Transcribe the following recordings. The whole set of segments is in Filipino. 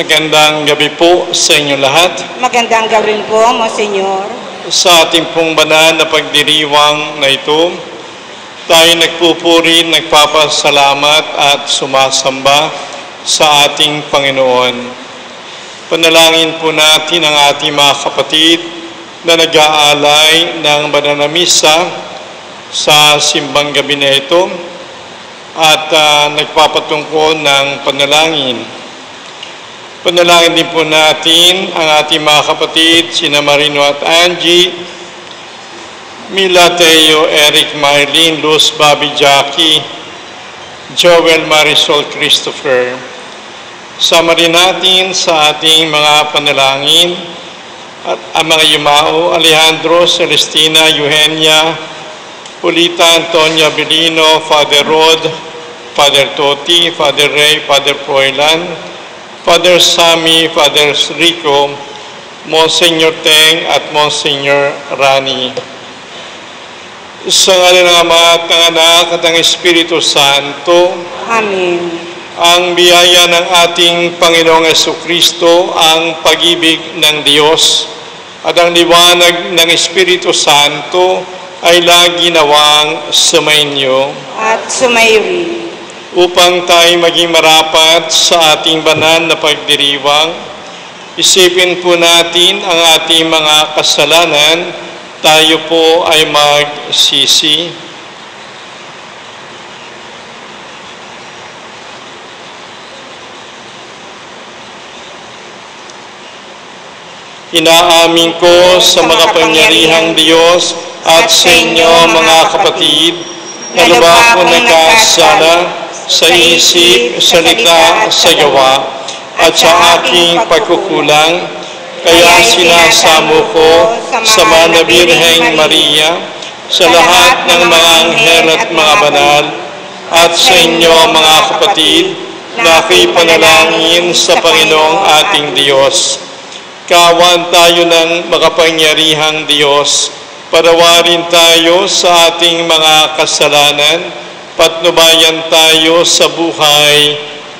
Magandang gabi po sa inyo lahat. Magandang gabi po, Monsignor. Sa ating pong banal na pagdiriwang na ito, tayo nagpupuri, nagpapasalamat at sumasamba sa ating Panginoon. Panalangin po natin ang ating mga kapatid na nag-aalay ng banal na misa sa simbang gabi na ito at nagpapatungkol ng panalangin. Panalangin din po natin ang ating mga kapatid, sina Marino at Angie, Mila, Teo, Eric, Marlene, Luz, Bobby, Jackie, Joel, Marisol, Christopher. Sama rin natin sa ating mga panalangin at ang mga yumao, Alejandro, Celestina, Eugenia, Polita, Antonia, Belino, Father Rod, Father Toti, Father Ray, Father Froilan, Father Sammy, Father Rico, Monsignor Teng at Monsignor Rani. Sa ngalan ng Ama at ng Anak at ng Espiritu Santo. Amen. Ang biyaya ng ating Panginoong Jesucristo, ang pag-ibig ng Diyos at ang liwanag ng Espiritu Santo ay lagi nawang sumainyo. At sumairi. Upang tayo maging marapat sa ating banal na pagdiriwang, isipin po natin ang ating mga kasalanan, tayo po ay magsisi. Inaamin ko sa makapangyarihang Diyos at sa inyo mga kapatid, na lubha ko nagkasala sa isip, salita, sa gawa, at sa aking pagkukulang, kaya sinasamo ko sa Mahal na Birheng Maria, sa lahat ng mga anghel at mga banal, at sa inyo mga kapatid, na ako'y panalangin sa Panginoong ating Diyos. Kawan tayo ng makapangyarihang Diyos, patawarin tayo sa ating mga kasalanan, patnubayan tayo sa buhay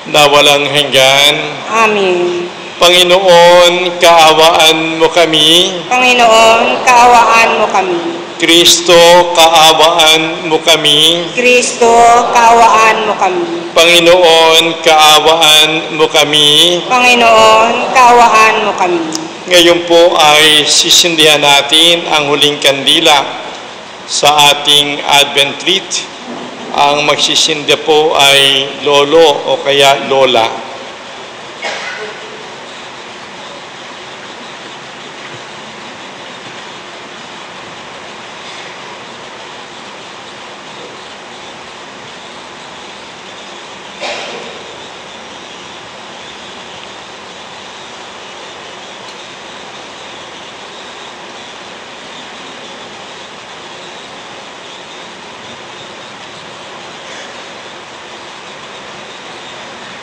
na walang hanggan. Amen. Panginoon, kaawaan mo kami. Panginoon, kaawaan mo kami. Kristo, kaawaan mo kami. Kristo, kaawaan mo kami. Panginoon, kaawaan mo kami. Panginoon, kaawaan mo kami. Ngayon po ay sisindihan natin ang huling kandila sa ating Advent Rite. Ang magsisinda po ay lolo o kaya lola.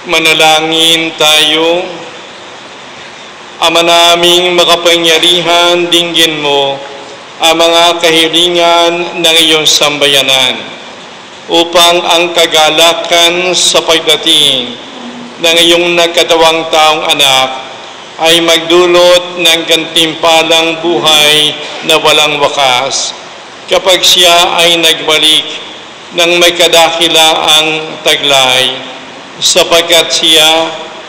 Manalangin tayo. Ama naming makapangyarihan, dinggin mo ang mga kahilingan ng iyong sambayanan upang ang kagalakan sa pagdating ng iyong nagkatawang taong anak ay magdulot ng gantimpalang buhay na walang wakas kapag siya ay nagbalik ng may kadakilaang taglay, sapagkat siya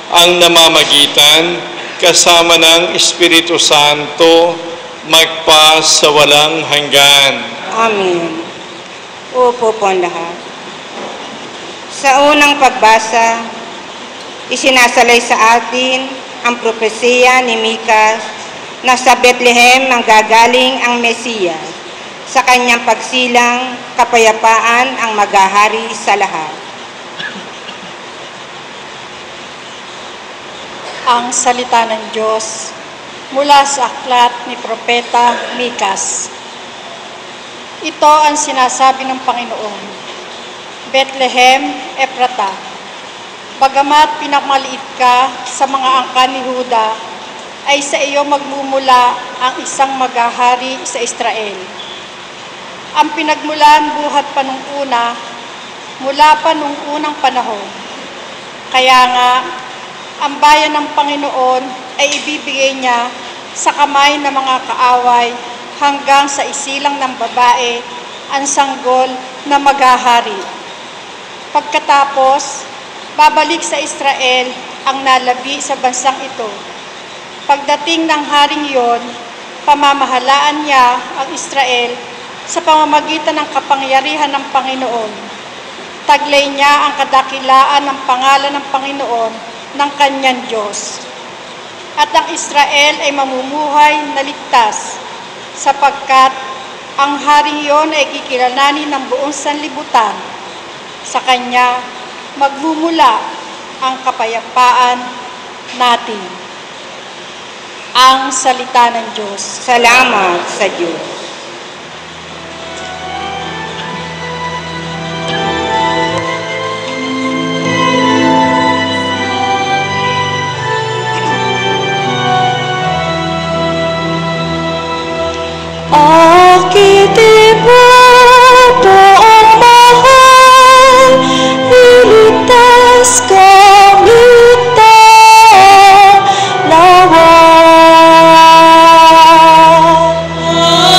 ang namamagitan kasama ng Espiritu Santo magpa sa walang hanggan. Amen. Upo po ang lahat. Sa unang pagbasa, isinasalay sa atin ang propesiya ni Mika na sa Bethlehem manggagaling ang Mesiyas. Sa kanyang pagsilang, kapayapaan ang maghahari sa lahat. Ang salita ng Diyos mula sa aklat ni Propeta Mikas. Ito ang sinasabi ng Panginoon. Bethlehem, Ephrata, bagamat pinakmaliit ka sa mga angkan ni Huda, ay sa iyo magmumula ang isang maghahari sa Israel. Ang pinagmulan buhat pa nung una, mula pa nung unang panahon. Kaya nga, ang bayan ng Panginoon ay ibibigay niya sa kamay ng mga kaaway hanggang sa isilang ng babae ang sanggol na maghahari. Pagkatapos, babalik sa Israel ang nalabi sa bansang ito. Pagdating ng haring iyon, pamamahalaan niya ang Israel sa pamamagitan ng kapangyarihan ng Panginoon. Taglay niya ang kadakilaan ng pangalan ng Panginoon ng kanyang Diyos. At ang Israel ay mamumuhay na ligtas, sapagkat ang haring iyon ay kikilalanin ng buong sanlibutan. Sa kanya, magmumula ang kapayapaan natin. Ang salita ng Diyos. Salamat sa Diyos. Akitin mo buong mahal, iligtas kami lawan.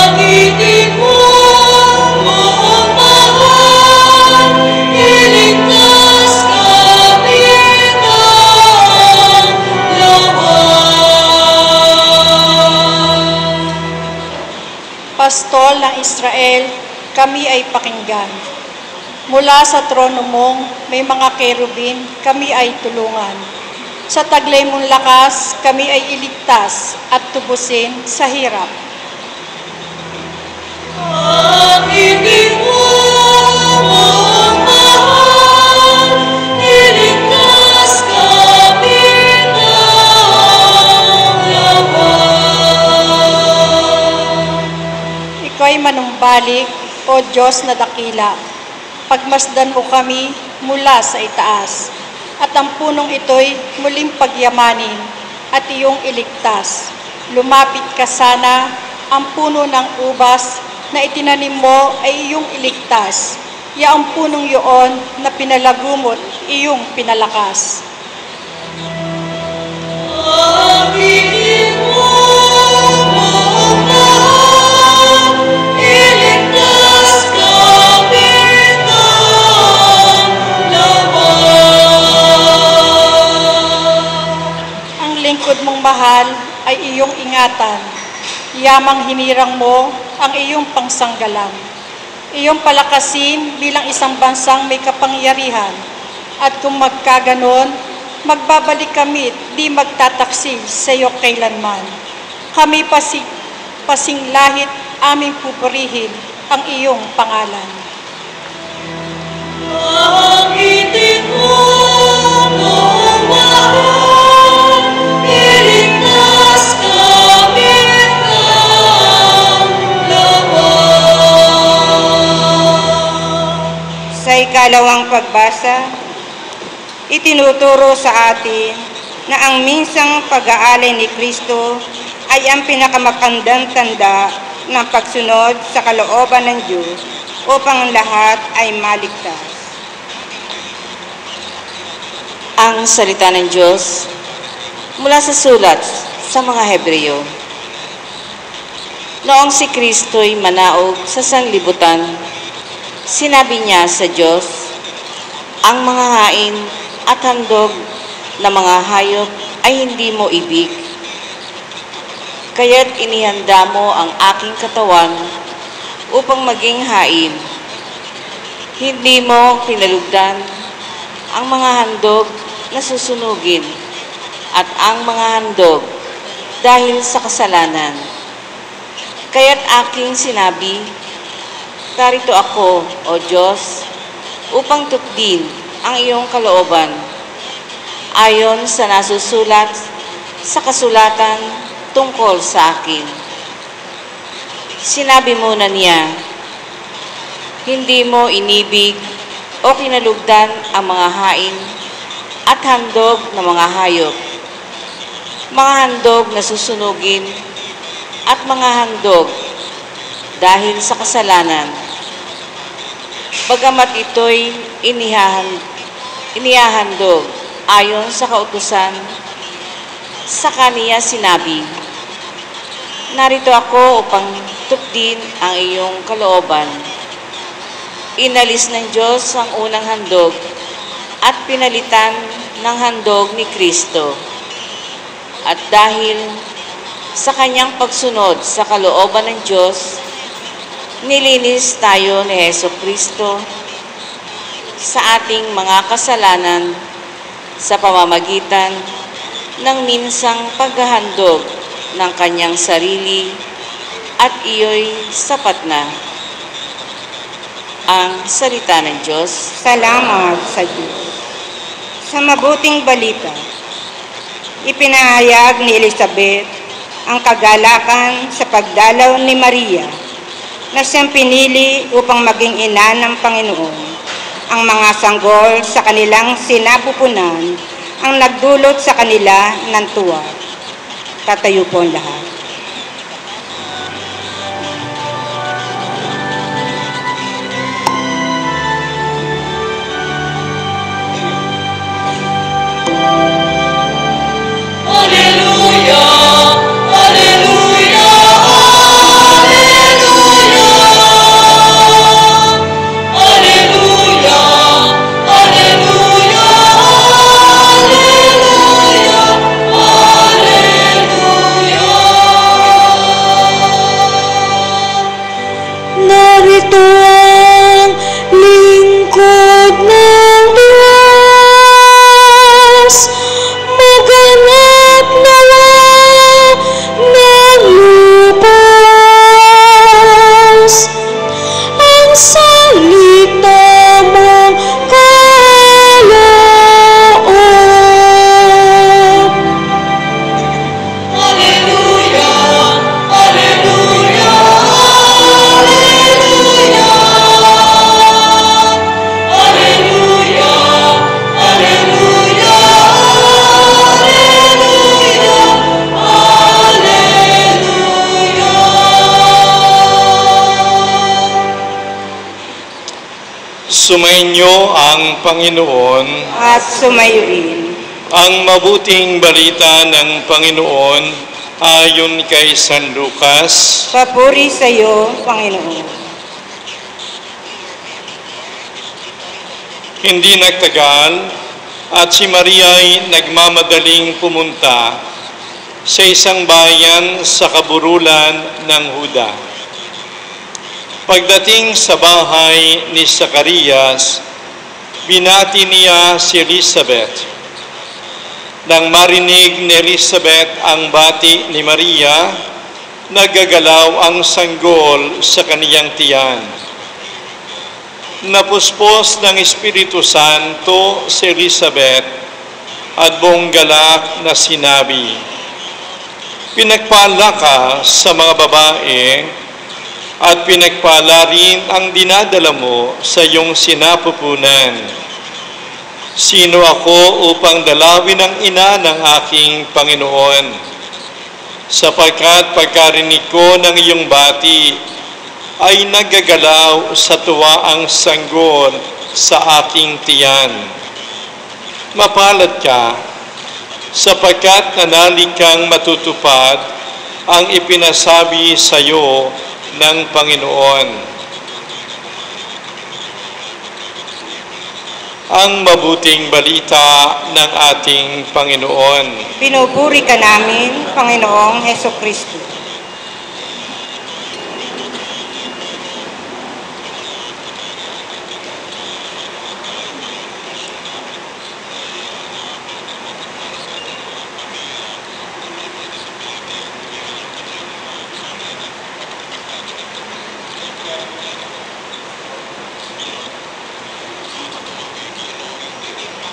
Akitin mo buong mahal, iligtas kami lawan. Pastol ng Israel, kami ay pakinggan. Mula sa trono mong may mga kerubin, kami ay tulungan. Sa taglay mong lakas, kami ay iligtas at tubusin sa hirap. Akitin mo buong mahal, iligtas kami Ika'y manumbalik, O Diyos na dakila. Pagmasdan mo kami mula sa itaas, at ang punong ito'y muling pagyamanin at iyong iligtas. Lumapit ka sana, ang puno ng ubas na itinanim mo ay iyong iligtas. Yaang punong iyon na pinalagumot, iyong pinalakas. Akitin mo buong mahal, iligtas kami Ang lingkod mong mahal ay iyong ingatan. Yamang hinirang mo ang iyong pangsanggalang. Iyong palakasin bilang isang bansang may kapangyarihan. At kung magkaganon, magbabalik kami, di magtataksil sa iyo kailanman. Kami pasing lahit aming pupurihin ang iyong pangalan. Akitin mo buong mahal, iligtas kami Sa ikalawang pagbasa, itinuturo sa atin na ang minsang pag-aalay ni Kristo ay ang pinakamakandang tanda ng pagsunod sa kalooban ng Diyos upang lahat ay maligtas. Ang salita ng Diyos mula sa sulat sa mga Hebreo. Noong si Kristo'y manaog sa sanglibutan, sinabi niya sa Diyos, ang mga hain at handog na mga hayop ay hindi mo ibig. Kaya't inihanda mo ang aking katawan upang maging hain. Hindi mo pinalugdan ang mga handog na susunugin at ang mga handog dahil sa kasalanan. Kaya't aking sinabi, narito ako, O Diyos, upang tukdin ang iyong kalooban, ayon sa nasusulat sa kasulatan tungkol sa akin. Sinabi muna niya, hindi mo inibig o kinalugdan ang mga hain at handog na mga hayop, mga handog na susunugin at mga handog dahil sa kasalanan. Bagamat ito'y inihahandog ayon sa kautusan, sa kaniya sinabi, "Narito ako upang tupdin ang iyong kalooban." Inalis ng Diyos ang unang handog at pinalitan ng handog ni Kristo. At dahil sa kanyang pagsunod sa kalooban ng Diyos, nilinis tayo ni Heso Kristo sa ating mga kasalanan sa pamamagitan ng minsang paghahandog ng kanyang sarili, at iyo'y sapat na. Ang salita ng Diyos. Salamat sa Diyos. Sa mabuting balita, ipinahayag ni Elizabeth ang kagalakan sa pagdalaw ni Maria na siyang pinili upang maging ina ng Panginoon. Ang mga sanggol sa kanilang sinapupunan ang nagdulot sa kanila ng tuwa. Tatayo po ang lahat. Narito ang lingkod ng Diyos, maganap nawa ng lubos ang salita mong kaloob. Alleluia, alleluia, Sumainyo ang Panginoon. At sumayo rin. Ang mabuting balita ng Panginoon ayon kay San Lucas. Papuri sa iyo, Panginoon. Hindi nagtagal at si Maria ay nagmamadaling pumunta sa isang bayan sa kaburulan ng Huda. Pagdating sa bahay ni Zacarias, binati niya si Elizabeth. Nang marinig ni Elizabeth ang bati ni Maria, nagagalaw ang sanggol sa kaniyang tiyan. Napuspos ng Espiritu Santo si Elizabeth at buong galak na sinabi, "Pinagpala ka sa mga babae at pinagpala rin ang dinadala mo sa iyong sinapupunan. Sino ako upang dalawin ang ina ng aking Panginoon? Sapagkat pagkarinig ko ng iyong bati, ay nagagalaw sa tuwa ang sanggol sa aking tiyan. Mapalad ka, sapagkat nanalig kang matutupad ang ipinasabi sa iyo ng Panginoon." Ang mabuting balita ng ating Panginoon. Pinupuri ka namin, Panginoong Heso Kristo.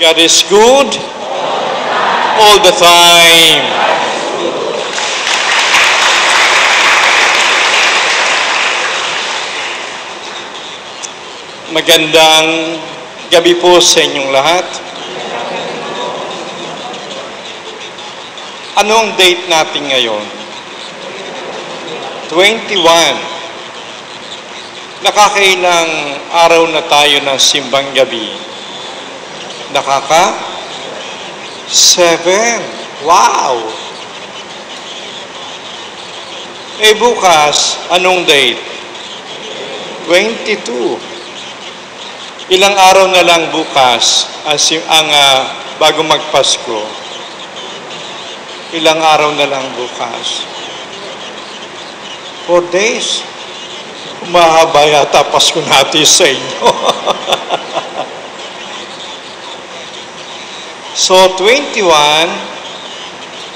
God is good all the time. Magandang gabi po sa inyong lahat. Anong date natin ngayon? 21. Nakakailang araw na tayo ng simbang gabi. 7. Wow! Bukas, anong date? 22. Ilang araw na lang bukas ang bago magpasko. Ilang araw na lang bukas. 4 days. Mahaba yata Pasko natin sa inyo. So, 21,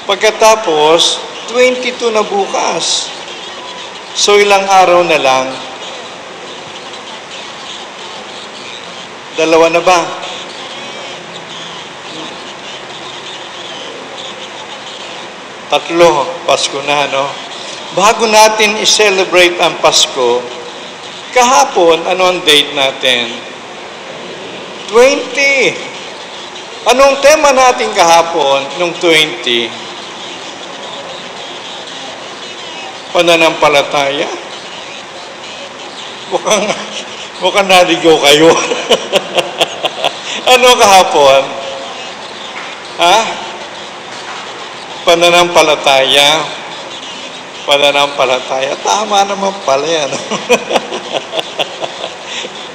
pagkatapos, 22 na bukas. So, ilang araw na lang? 2 na ba? Tatlo, Pasko na, no? Bago natin i-celebrate ang Pasko, kahapon, ano ang date natin? 20. Anong tema natin kahapon, nung 20? Pananampalataya? Mukhang naligaw kayo. Ano kahapon? Ha? Pananampalataya. Pananampalataya. Tama naman pala yan.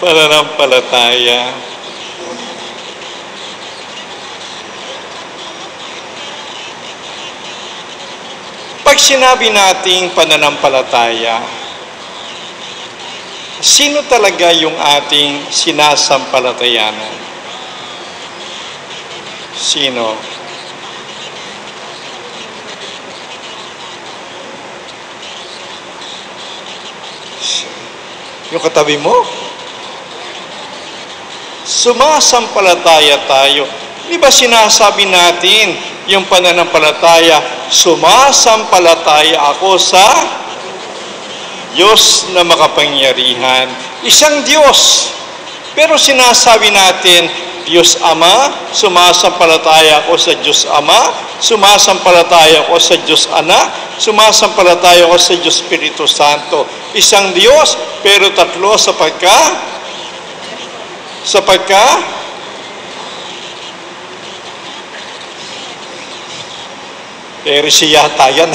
Pananampalataya. Pag sinabi nating pananampalataya, sino talaga yung ating sinasampalatayanan? Sino? Yung katabi mo? Sumasampalataya tayo. Di ba sinasabi natin yung pananampalataya, sumasampalataya ako sa Diyos na makapangyarihan. Isang Diyos. Pero sinasabi natin, Diyos Ama, sumasampalataya ako sa Diyos Ama, sumasampalataya ako sa Diyos Anak, sumasampalataya ako sa Diyos Espiritu Santo. Isang Diyos, pero tatlo heresy yata yan.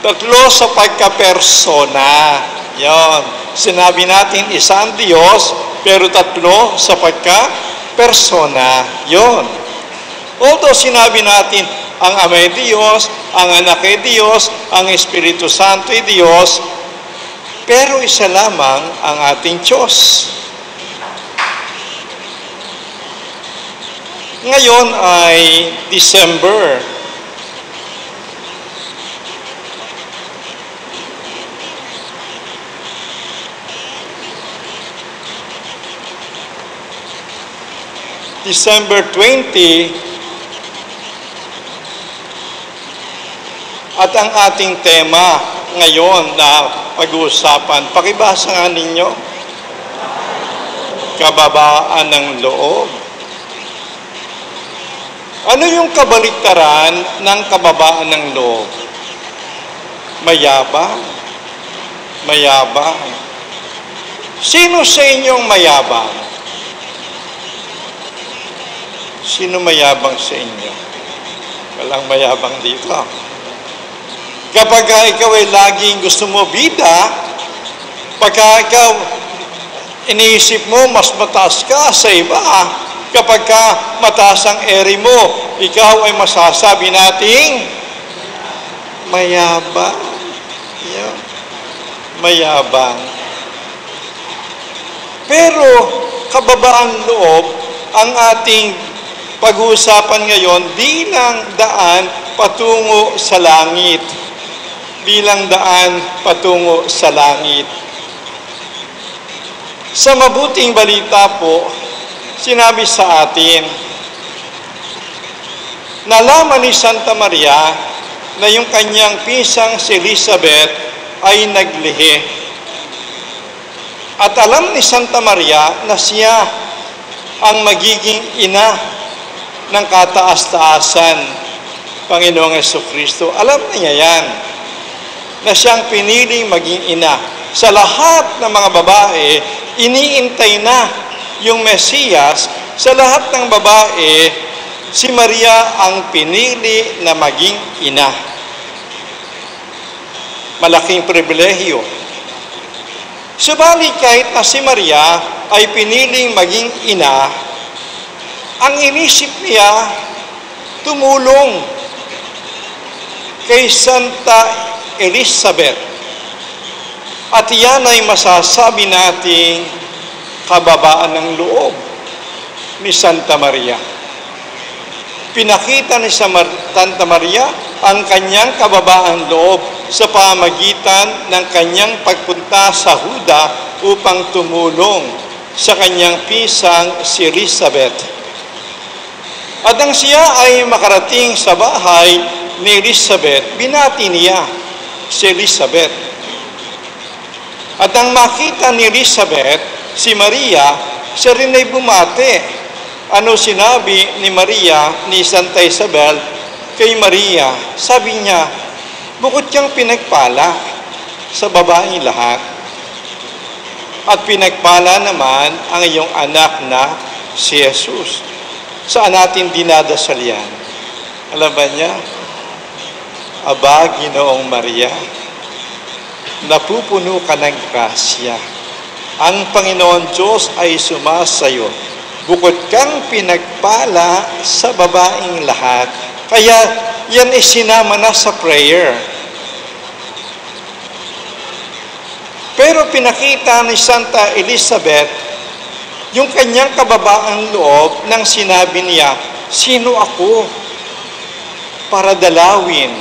Tatlo sa pagka-persona. Yan. Sinabi natin isang Diyos, pero tatlo sa pagka-persona. Yan. Although sinabi natin, ang Ama ay Diyos, ang Anak ay Diyos, ang Espiritu Santo ay Diyos, pero isa lamang ang ating Diyos. Ngayon ay December. December 20, at ang ating tema ngayon na pag-uusapan, pakibasa nga ninyo, kababaan ng loob. Ano yung kabaliktaran ng kababaan ng loob? Mayabang. Mayabang. Sino sa inyong mayabang? Sino mayabang sa inyo? Walang mayabang dito. Kapag ikaw ay laging gusto mo bida, pagka ikaw iniisip mo mas mataas ka sa iba, kapag ka mataas ang eri mo, ikaw ay masasabi nating mayabang. Yeah. Mayabang. Pero kababaan loob ang ating pag-uusapan ngayon bilang daan patungo sa langit. Bilang daan patungo sa langit. Sa mabuting balita po, sinabi sa atin, nalaman ni Santa Maria na yung kanyang pisang si Elizabeth ay naglihi. At alam ni Santa Maria na siya ang magiging ina ng kataas-taasan, Panginoong Jesucristo. Alam niya yan, na siyang piniling maging ina. Sa lahat ng mga babae, iniintay na yung Mesiyas. Sa lahat ng babae, si Maria ang pinili na maging ina. Malaking pribilehyo. Subalit kahit na si Maria ay piniling maging ina, ang inisip niya tumulong kay Santa Elizabeth. At iyan ay masasabi nating kababaan ng loob ni Santa Maria. Pinakita ni Santa Maria ang kanyang kababaan loob sa pamagitan ng kanyang pagpunta sa Huda upang tumulong sa kanyang pisang si Elizabeth. At nang siya ay makarating sa bahay ni Elizabeth, binati niya si Elizabeth. At nang makita ni Elizabeth si Maria, siya rin ay bumati. Ano sinabi ni Maria, ni Santa Isabel, kay Maria? Sabi niya, bukod kang pinagpala sa babaeng lahat, at pinagpala naman ang iyong anak na si Jesus. Saan natin dinadasal yan? Alam ba niya? Aba, Ginoong Maria, napupuno ka ng grasya. Ang Panginoon Diyos ay sumasayo. Bukod kang pinagpala sa babaeng lahat. Kaya yan ay sinama na sa prayer. Pero pinakita ni Santa Elizabeth yung kanyang kababaang loob nang sinabi niya, sino ako para dalawin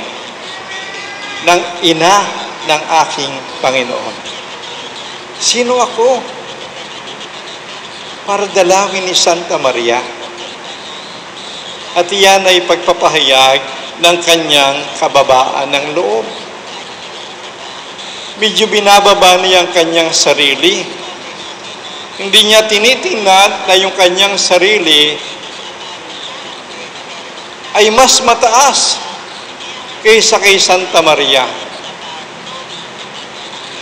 ng ina ng aking Panginoon? Sino ako para dalawin ni Santa Maria? At iyan ay pagpapahayag ng kanyang kababaan ng loob. Medyo binababa niya ang kanyang sarili. Hindi niya tinitingnan na yung kanyang sarili ay mas mataas kaysa kay Santa Maria.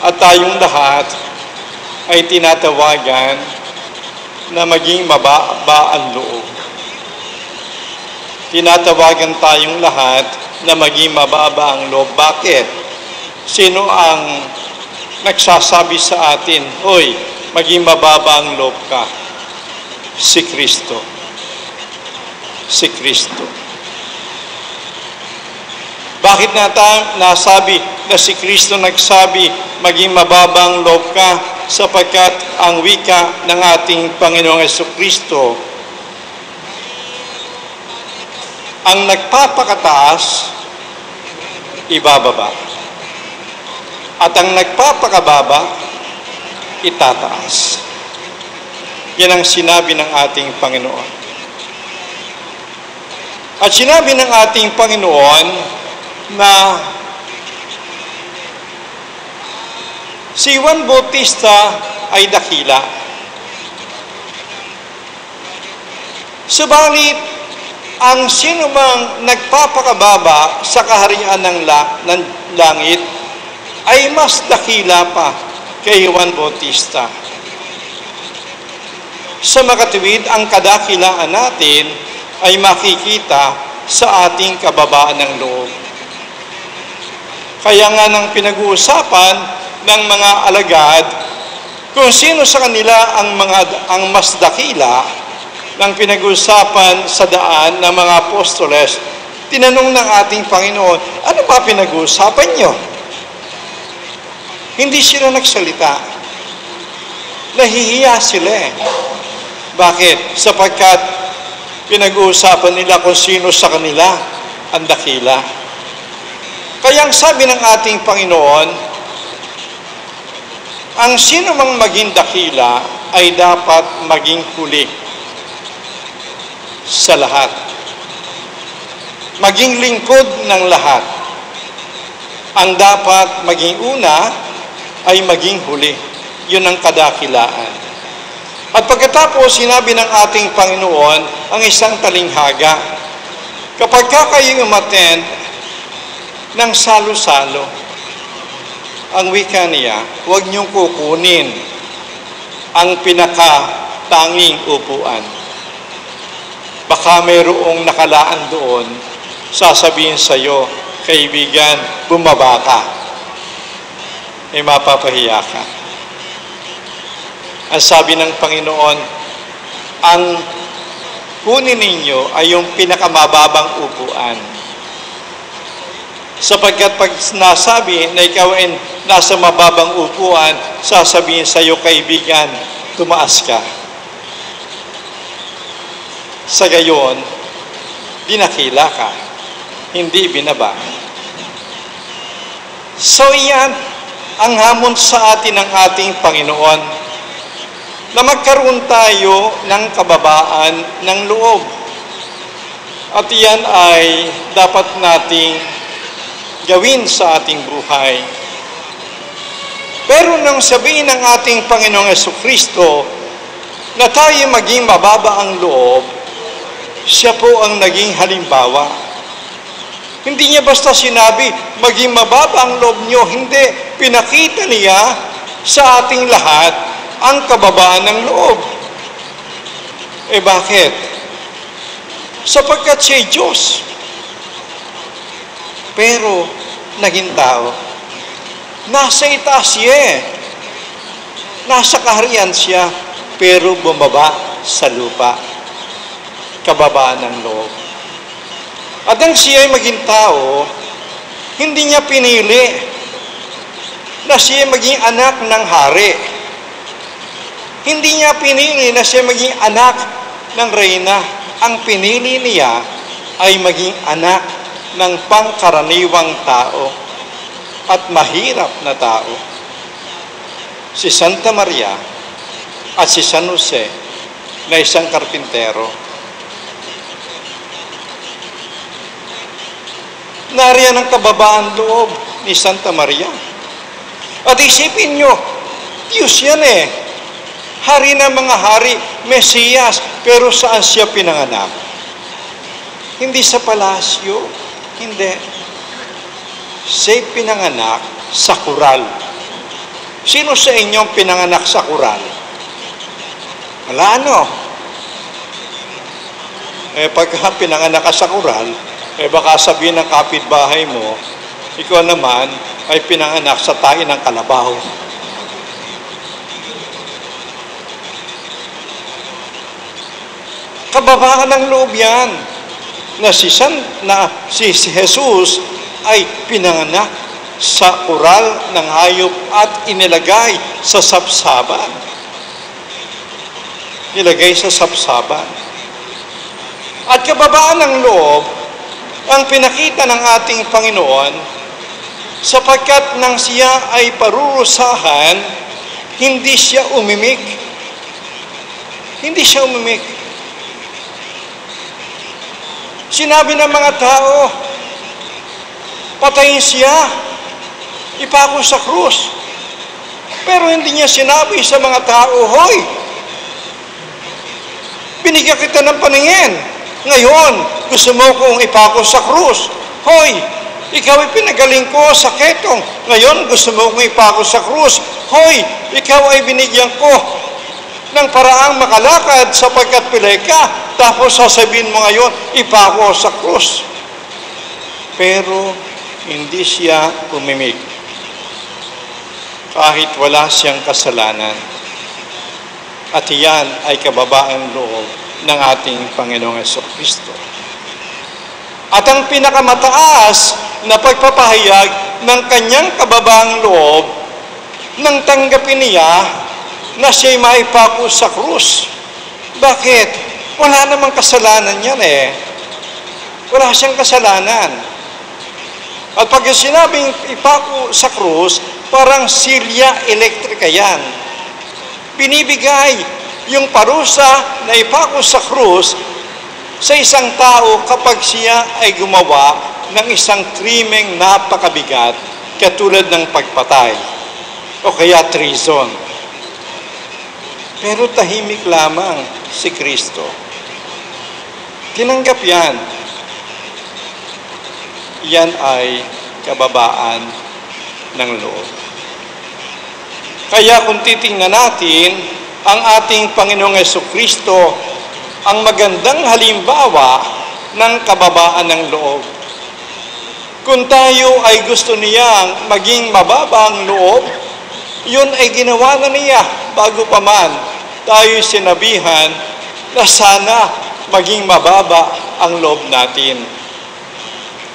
At tayong lahat ay tinatawagan na maging mababa ang loob. Tinatawagan tayong lahat na maging mababa ang loob. Bakit? Sino ang nagsasabi sa atin, hoy, maging mababa ang loob ka? Si Kristo. Si Kristo. Bakit nasabi na si Kristo nagsabi, maging mababa ang loob ka? Sapagkat ang wika ng ating Panginoong Jesucristo, ang nagpapakataas, ibababa. At ang nagpapakababa, itataas. Yan ang sinabi ng ating Panginoon. At sinabi ng ating Panginoon na si Juan Bautista ay dakila. Subalit, ang sinumang nagpapakababa sa kaharian ng langit ay mas dakila pa kay Juan Bautista. Sa makatuwid, ang kadakilaan natin ay makikita sa ating kababaan ng loob. Kaya nga nang pinag-uusapan ng mga alagad kung sino sa kanila ang mas dakila, ng pinag-uusapan sa daan ng mga apostoles, tinanong ng ating Panginoon, ano ba pinag-uusapan nyo? Hindi sila nagsalita. Nahihiya sila eh. Bakit? Sapagkat pinag-uusapan nila kung sino sa kanila ang dakila. Kaya ang sabi ng ating Panginoon, ang sino mang maging dakila ay dapat maging huli sa lahat. Maging lingkod ng lahat. Ang dapat maging una ay maging huli. Yun ang kadakilaan. At pagkatapos, sinabi ng ating Panginoon ang isang talinghaga. Kapag kayo umattend ng salo-salo, ang wika niya, huwag niyong kukunin ang pinakatanging upuan. Baka mayroong nakalaan doon, sasabihin sa iyo, kaibigan, bumaba ka. Mapapahiya ka. Ang sabi ng Panginoon, ang kunin ninyo ay yung pinakamababang upuan. Sapagkat pag nasabi na ikaw ay nasa mababang upuan, sasabihin sa iyo, kaibigan, tumaas ka. Sa gayon, dinakila ka, hindi binaba. So iyan ang hamon sa atin ng ating Panginoon, na magkaroon tayo ng kababaan ng loob. At iyan ay dapat nating gawin sa ating buhay. Pero nang sabihin ng ating Panginoong Jesucristo na tayo maging mababa ang loob, siya po ang naging halimbawa. Hindi niya basta sinabi, maging mababa ang loob niyo. Hindi. Pinakita niya sa ating lahat ang kababaan ng loob. Bakit? Sapagkat siya'y Diyos. Pero, naging tao. Nasa itaas siya. Nasa kaharian siya, pero bumaba sa lupa. Kababaan ng loob. At ang siya ay maging tao, hindi niya pinili na siya maging anak ng hari. Hindi niya pinili na siya maging anak ng reyna. Ang pinili niya ay maging anak ng pangkaraniwang tao at mahirap na tao. Si Santa Maria at si San Jose na isang karpintero. Nariyan ang kababaan loob ni Santa Maria. At isipin nyo, Diyos yan Hari ng mga hari, Mesiyas, pero saan siya pinanganak? Hindi sa palasyo, hindi. Siya pinanganak sa kural. Sino sa inyong pinanganak sa kural? Wala pagka pinanganak ka sa kural, baka sabihin ng kapitbahay mo, ikaw naman ay pinanganak sa tain ng kalabaw. Kababaan ng loob yan na si Jesus ay pinanganak sa kural ng hayop at inilagay sa sapsaban. Nilagay sa sapsaban. At kababaan ng loob ang pinakita ng ating Panginoon sapagkat nang siya ay parurusahan, hindi siya umimik. Hindi siya umimik. Sinabi ng mga tao, patayin siya, ipako sa krus. Pero hindi niya sinabi sa mga tao, hoy, binigyan kita ng paningin. Ngayon, gusto mo kong ipako sa krus. Hoy, ikaw ay pinagaling ko sa ketong. Ngayon, gusto mo kong ipako sa krus. Hoy, ikaw ay binigyan ko ng paraang makalakad sapagkat pilay ka. Tapos sasabihin mo ngayon, ipako sa krus. Pero, hindi siya umimik. Kahit wala siyang kasalanan. At iyan ay kababaang loob ng ating Panginoong Jesucristo. At ang pinakamataas na pagpapahayag ng kanyang kababaang loob nang tanggapin niya na siya'y maipako sa krus. Bakit? Wala namang kasalanan yan Wala siyang kasalanan. At pag sinabing ipako sa krus, parang silya elektrika yan. Binibigay yung parusa na ipako sa krus sa isang tao kapag siya ay gumawa ng isang krimeng napakabigat katulad ng pagpatay o kaya treason. Pero tahimik lamang si Kristo. Tinanggap yan. Yan ay kababaan ng loob. Kaya kung titingnan natin ang ating Panginoong Jesucristo ang magandang halimbawa ng kababaan ng loob. Kung tayo ay gusto niyang maging mababa ang loob, yun ay ginawa na niya bago pa man tayo sinabihan na sana maging mababa ang loob natin.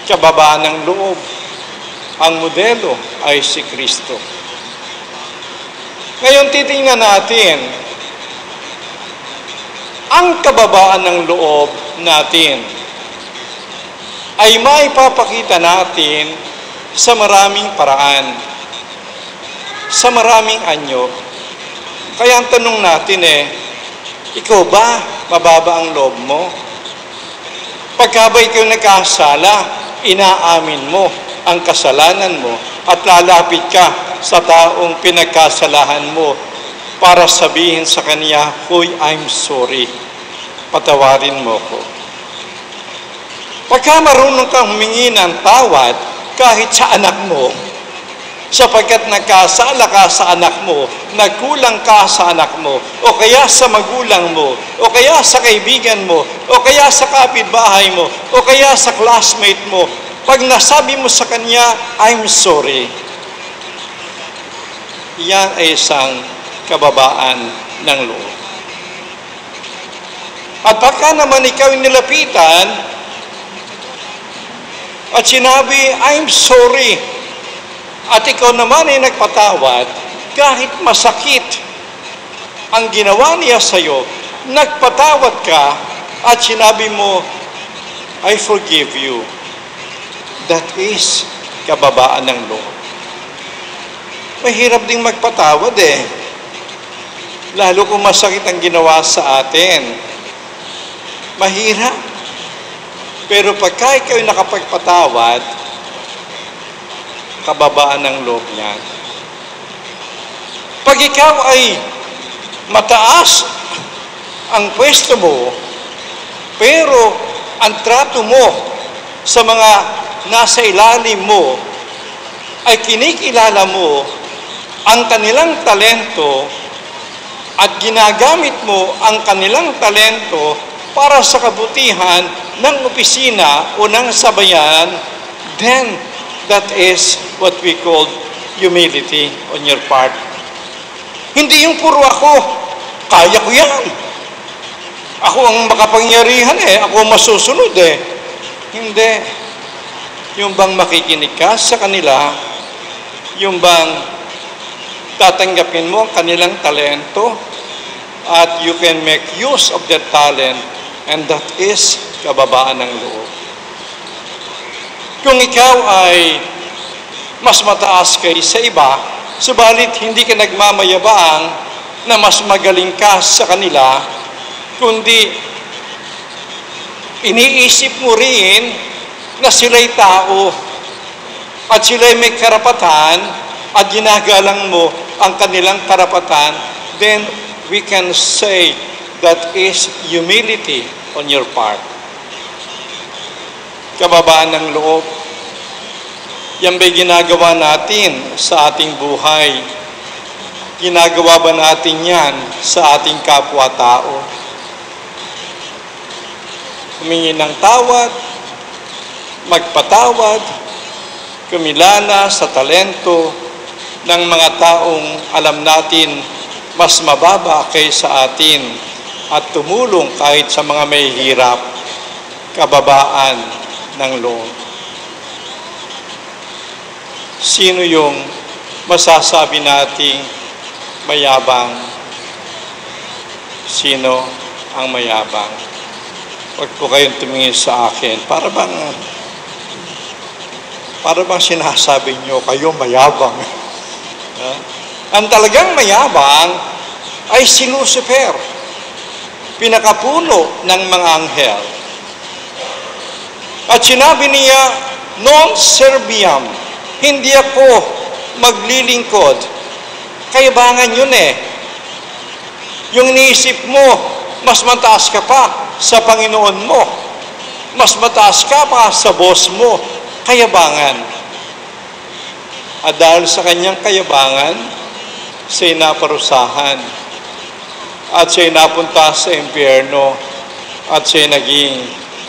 Kababaan ng loob, ang modelo ay si Kristo. Ngayon titingnan natin ang kababaan ng loob natin ay maipapakita natin sa maraming paraan, sa maraming anyo. Kaya ang tanong natin ikaw ba mababa ang loob mo? Pagka ba ikaw nagkasala, inaamin mo ang kasalanan mo at lalapit ka sa taong pinagkasalahan mo para sabihin sa kanya, "Hoy, I'm sorry. Patawarin mo ko." Pagka marunong kang humingi ng tawad kahit sa anak mo, sapagkat nagkasala ka sa anak mo, nagkulang ka sa anak mo, o kaya sa magulang mo, o kaya sa kaibigan mo, o kaya sa kapitbahay mo, o kaya sa classmate mo, pag nasabi mo sa kanya, "I'm sorry," yan ay isang kababaan ng loob. At pagka naman ikaw nilapitan at sinabi, "I'm sorry," at ikaw naman ay nagpatawad, kahit masakit ang ginawa niya sa'yo, nagpatawad ka at sinabi mo, "I forgive you." That is kababaan ng loob. Mahirap ding magpatawad lalo kung masakit ang ginawa sa atin. Mahirap. Pero pagka ikaw nakapagpatawad, kababaan ng loob niyan. Pag ikaw ay mataas ang pwesto mo, pero ang trato mo sa mga nasa ilalim mo ay kinikilala mo ang kanilang talento at ginagamit mo ang kanilang talento para sa kabutihan ng opisina o ng sabayan, then that is what we call humility on your part. Hindi yung puro ako, kaya ko yan. Ako ang makapangyarihan ako ang masusunod Hindi. Yung bang makikinig ka sa kanila, yung bang tatanggapin mo ang kanilang talento, at you can make use of their talent, and that is kababaan ng loob. Kung ikaw ay mas mataas kaysa iba, subalit hindi ka nagmamayabang na mas magaling ka sa kanila, kundi iniisip mo rin na sila'y tao at sila'y may karapatan at ginagalang mo ang kanilang karapatan, then we can say that is humility on your part. Kababaan ng loob. Yan ba'y ginagawa natin sa ating buhay? Ginagawa ba natin yan sa ating kapwa-tao? Humingi ng tawad, magpatawad, kumilala sa talento ng mga taong alam natin mas mababa kaysa atin at tumulong kahit sa mga may hirap, kababaan ng loob. Sino yung masasabi nating mayabang? Sino ang mayabang? Huwag po kayong tumingin sa akin. Para bang sinasabi nyo kayo mayabang? Ang talagang mayabang ay si Lucifer, pinakapuno ng mga anghel. At sinabi niya, "Non serviam," hindi ako maglilingkod. Kayabangan yun Yung iniisip mo, mas mataas ka pa sa Panginoon mo. Mas mataas ka pa sa boss mo. Kayabangan. At dahil sa kanyang kayabangan, siya'y naparusahan. At siya'y napunta sa impyerno at siya'y naging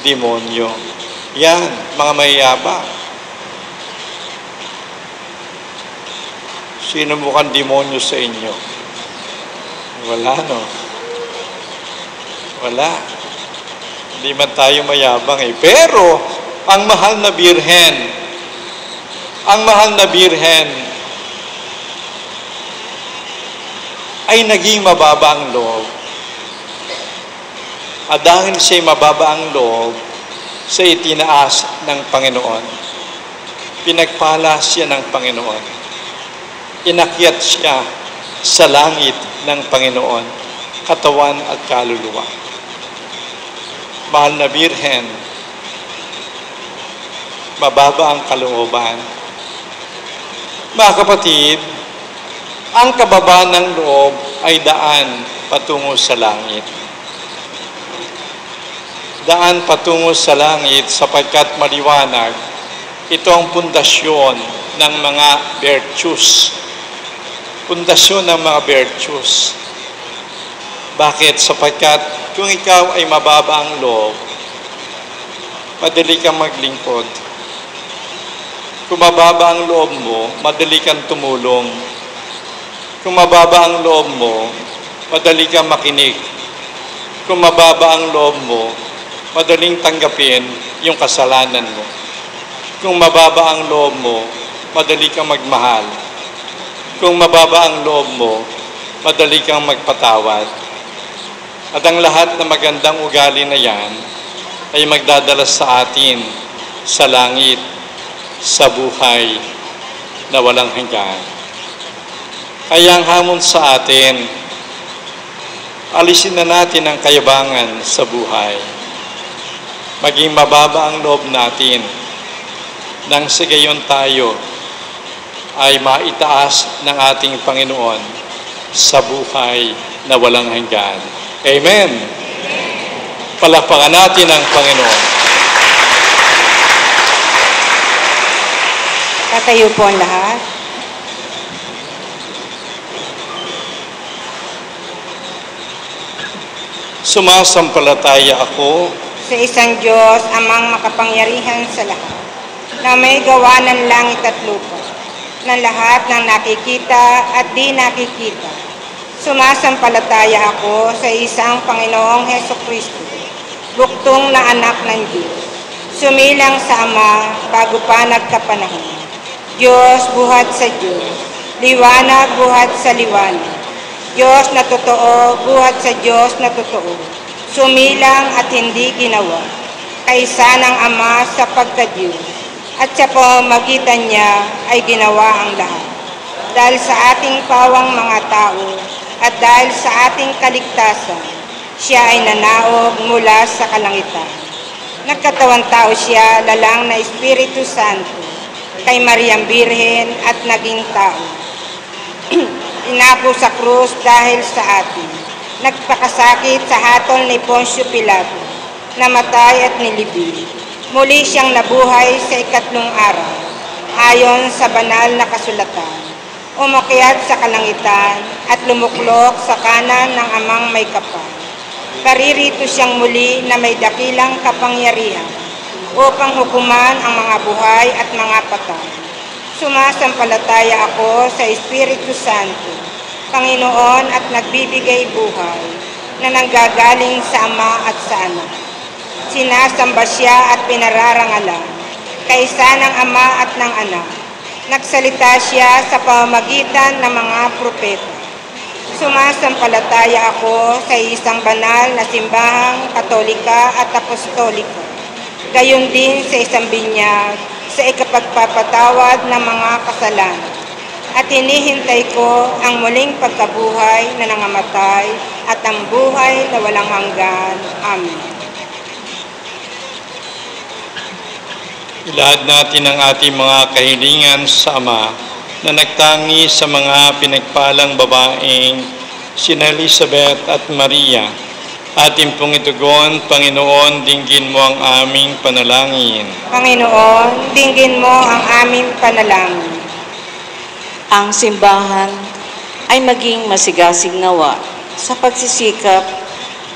demonyo. Yan, mga mayayabang. Sino mukhang demonyo sa inyo? Wala, no? Wala. Hindi man tayo mayabang eh. Pero, ang mahal na birhen ay naging mababa ang loob. At dahil siya'y mababa ang loob, sa itinaas ng Panginoon. Pinagpala siya ng Panginoon. Inakyat siya sa langit ng Panginoon, katawan at kaluluwa. Mahal na birhen, mababa ang kalooban. Mga kapatid, ang kababa ng loob ay daan patungo sa langit. Daan patungo sa langit sapagkat maliwanag, ito ang pundasyon ng mga virtues. Pundasyon ng mga virtues. Bakit? Sapagkat kung ikaw ay mababa ang loob, madali kang maglingkod. Kung mababa ang loob mo, madali kang tumulong. Kung mababa ang loob mo, madali kang makinig. Kung mababa ang loob mo, madaling tanggapin yung kasalanan mo. Kung mababa ang loob mo, madali kang magmahal. Kung mababa ang loob mo, madali kang magpatawad. At ang lahat na magandang ugali na yan ay magdadala sa atin sa langit, sa buhay na walang hanggan. Kaya ang hamon sa atin, alisin na natin ang kayabangan sa buhay. Maging mababa ang loob natin nang sa gayon tayo ay maitaas ng ating Panginoon sa buhay na walang hanggan. Amen. Palakpakan natin ang Panginoon. Tatayo po ang lahat. Sumasampalataya ako Sa isang Diyos, amang makapangyarihan sa lahat, na may gawa ng langit at lupa, ng lahat ng nakikita at di nakikita. Sumasampalataya ako sa isang Panginoong Hesukristo, buktong na anak ng Diyos, sumilang sa Ama bago pa nagkapanahon. Diyos buhat sa Diyos, liwanag buhat sa liwanag. Diyos na totoo, buhat sa Diyos na totoo. Sumilang at hindi ginawa, kaysa ng Ama sa pagka-Diyos, at sa pamamagitan niya ay ginawa ang lahat. Dahil sa ating pawang mga tao, at dahil sa ating kaligtasan, siya ay nanaog mula sa kalangitan. Nagkatawang tao siya, lalang na Espiritu Santo, kay Mariang Birhen at naging tao. Inako sa krus dahil sa atin. Nagpakasakit sa hatol ni Poncio Pilato, namatay at nilibing. Muli siyang nabuhay sa ikatlong araw, ayon sa banal na kasulatan. Umakyat sa kalangitan at lumuklok sa kanan ng Amang may kapal. Paririto siyang muli na may dakilang kapangyarihan upang hukuman ang mga buhay at mga patay. Sumasampalataya ako sa Espiritu Santo, Panginoon at nagbibigay buhay na nanggagaling sa Ama at sa Anak. Sinasamba siya at pinararangalan kaysa ng Ama at ng Anak. Nagsalita siya sa pamamagitan ng mga propeta. Sumasampalataya ako sa isang banal na simbahang katolika at apostolika. Gayon din sa isang binyag sa ikapagpapatawad ng mga kasalanan. At hinihintay ko ang muling pagkabuhay na nangamatay at ang buhay na walang hanggan. Amen. Ilahad natin ang ating mga kahilingan sa Ama na nagtangi sa mga pinagpalang babaeng sina Elizabeth at Maria. Ating pong itugon, Panginoon, dinggin mo ang aming panalangin. Panginoon, dinggin mo ang aming panalangin. Ang simbahan ay maging masigasig nawa sa pagsisikap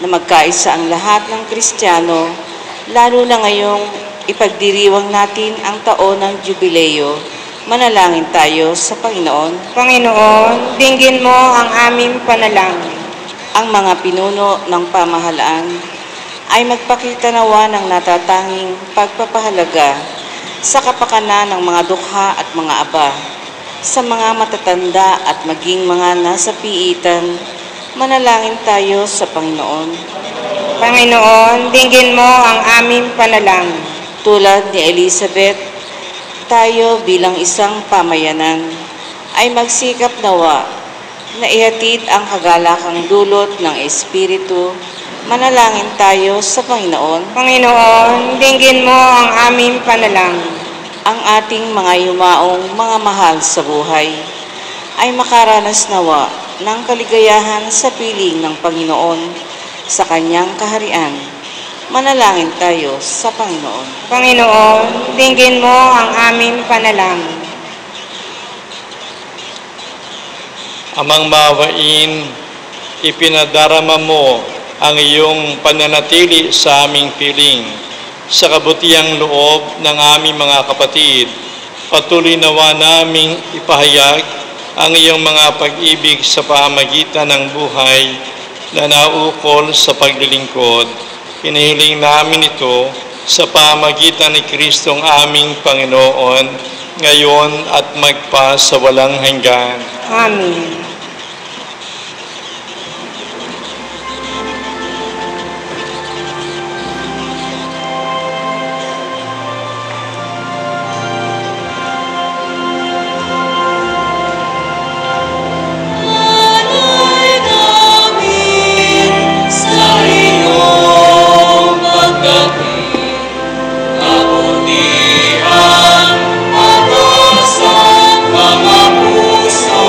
na magkaisa ang lahat ng Kristiyano, lalo na ngayong ipagdiriwang natin ang taon ng Jubileo. Manalangin tayo sa Panginoon. Panginoon, dinggin mo ang aming panalangin. Ang mga pinuno ng pamahalaan ay magpakita nawa ng natatanging pagpapahalaga sa kapakanan ng mga dukha at mga aba, sa mga matatanda at maging mga nasa piitan. Manalangin tayo sa Panginoon. Panginoon, dinggin mo ang aming panalangin. Tulad ni Elizabeth, tayo bilang isang pamayanan ay magsikap nawa na ihatid ang kagalakang dulot ng Espiritu. Manalangin tayo sa Panginoon. Panginoon, dinggin mo ang aming panalangin. Ang ating mga yumaong mga mahal sa buhay ay makaranas nawa ng kaligayahan sa piling ng Panginoon sa kanyang kaharian. Manalangin tayo sa Panginoon. Panginoon, dinggin mo ang aming panalangin. Amang maawain, ipinadarama mo ang iyong pananatili sa aming piling, sa kabutiang loob ng aming mga kapatid. Patuloy nawa naming ipahayag ang iyong mga pag-ibig sa pamagitan ng buhay na naukol sa paglilingkod. Hinihiling namin ito sa pamagitan ni Kristong aming Panginoon, ngayon at magpa sa walang hanggan. Amen. Alay namin sa iyong pagdating, kabutihan, pag-asang mga puso,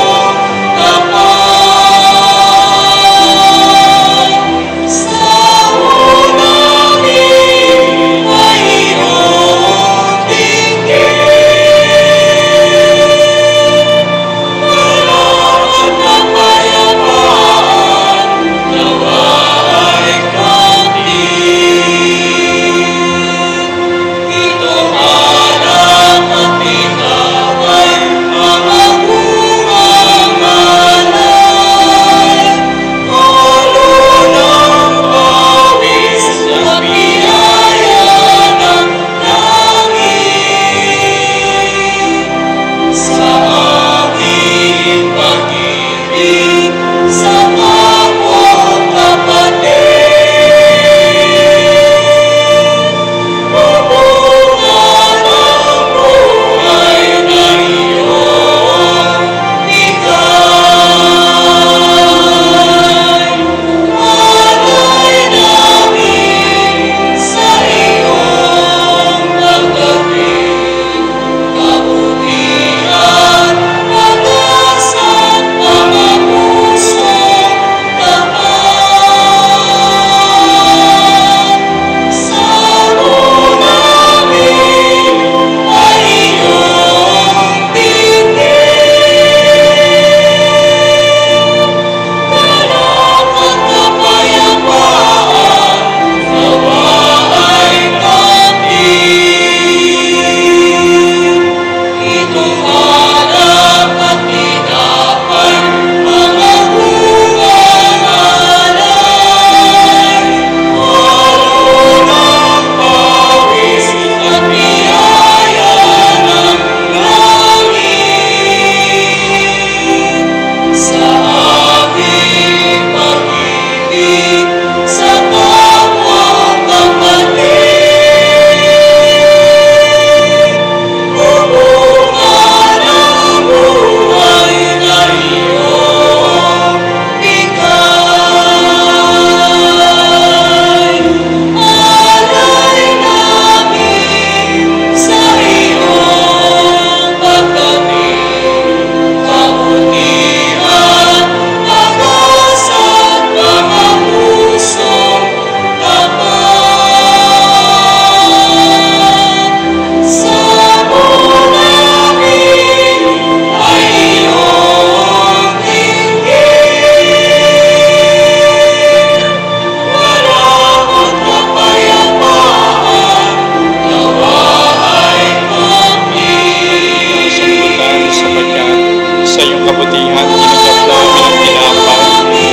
kabutihan, tinanggap namin ang tinapay,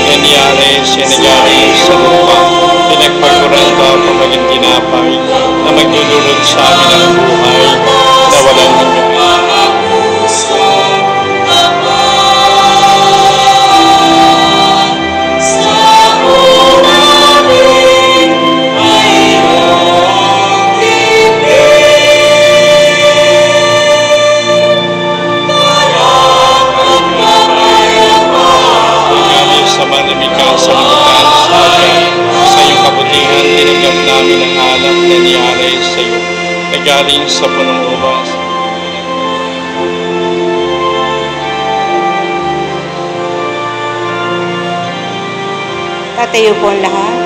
nangyari, sinagari sa lupa, pinagpaguran ka pamaging tinapay, na magdudulot sa amin ang buhay, na walang hanggan. Sa manamika sa lubukan sa atin, sa iyong kabutihan, tinanggap namin ang alak na niyari sa iyo, na galing sa punong ubas. Tatayo po ang lahat.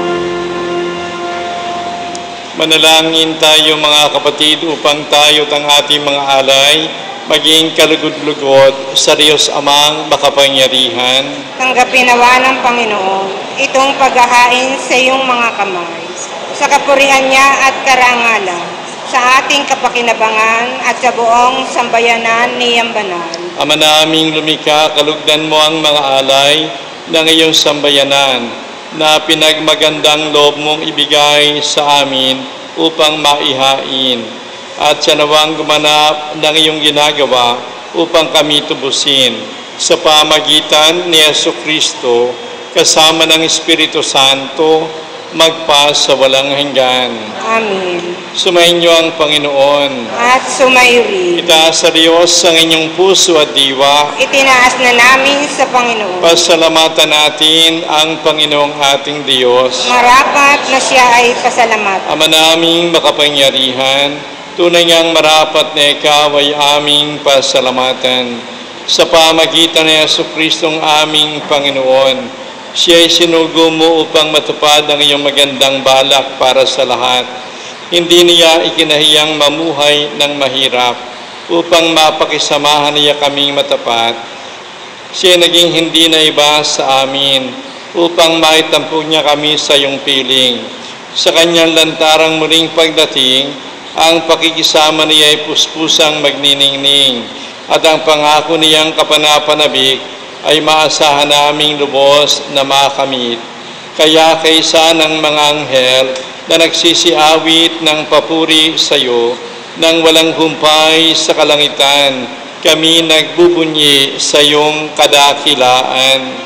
Manalangin tayo mga kapatid upang tayo ang ating mga alay maging kalugod-lugod sa Diyos Amang makapangyarihan. Tanggapin nawa ng Panginoon itong paghahain sa iyong mga kamay, sa kapurihan niya at karangalan, sa ating kapakinabangan at sa buong sambayanan niyang banal. Ama naming lumikha, kalugdan mo ang mga alay ng iyong sambayanan na pinagmagandang loob mong ibigay sa amin upang maihain. At siya nawang gumanap ng iyong ginagawa upang kami tubusin sa pamagitan ni Jesucristo kasama ng Espiritu Santo magpa sa walang hanggan. Amen. Sumayin niyo ang Panginoon. At sumayo rin. Itaas sa Diyos ang inyong puso at diwa. Itinaas na namin sa Panginoon. Pasalamatan natin ang Panginoong ating Diyos. Marapat na siya ay pasalamat. Ama naming makapangyarihan, tunay ngang marapat na ikaw ay aming pasalamatan. Sa pamagitan ni Jesucristong aming Panginoon, siya ay sinugo mo upang matupad ang iyong magandang balak para sa lahat. Hindi niya ikinahiyang mamuhay ng mahirap upang mapakisamahan niya kaming matapat. Siya naging hindi na iba sa amin upang maitampo niya kami sa iyong piling. Sa kanyang lantarang muling pagdating, ang pakikisama niya ay puspusang magniningning at ang pangako niyang kapanapanabik ay maasahan naming lubos na makamit. Kaya kaysa ng mga anghel na nagsisiawit ng papuri sa iyo, nang walang humpay sa kalangitan, kami nagbubunyi sa iyong kadakilaan.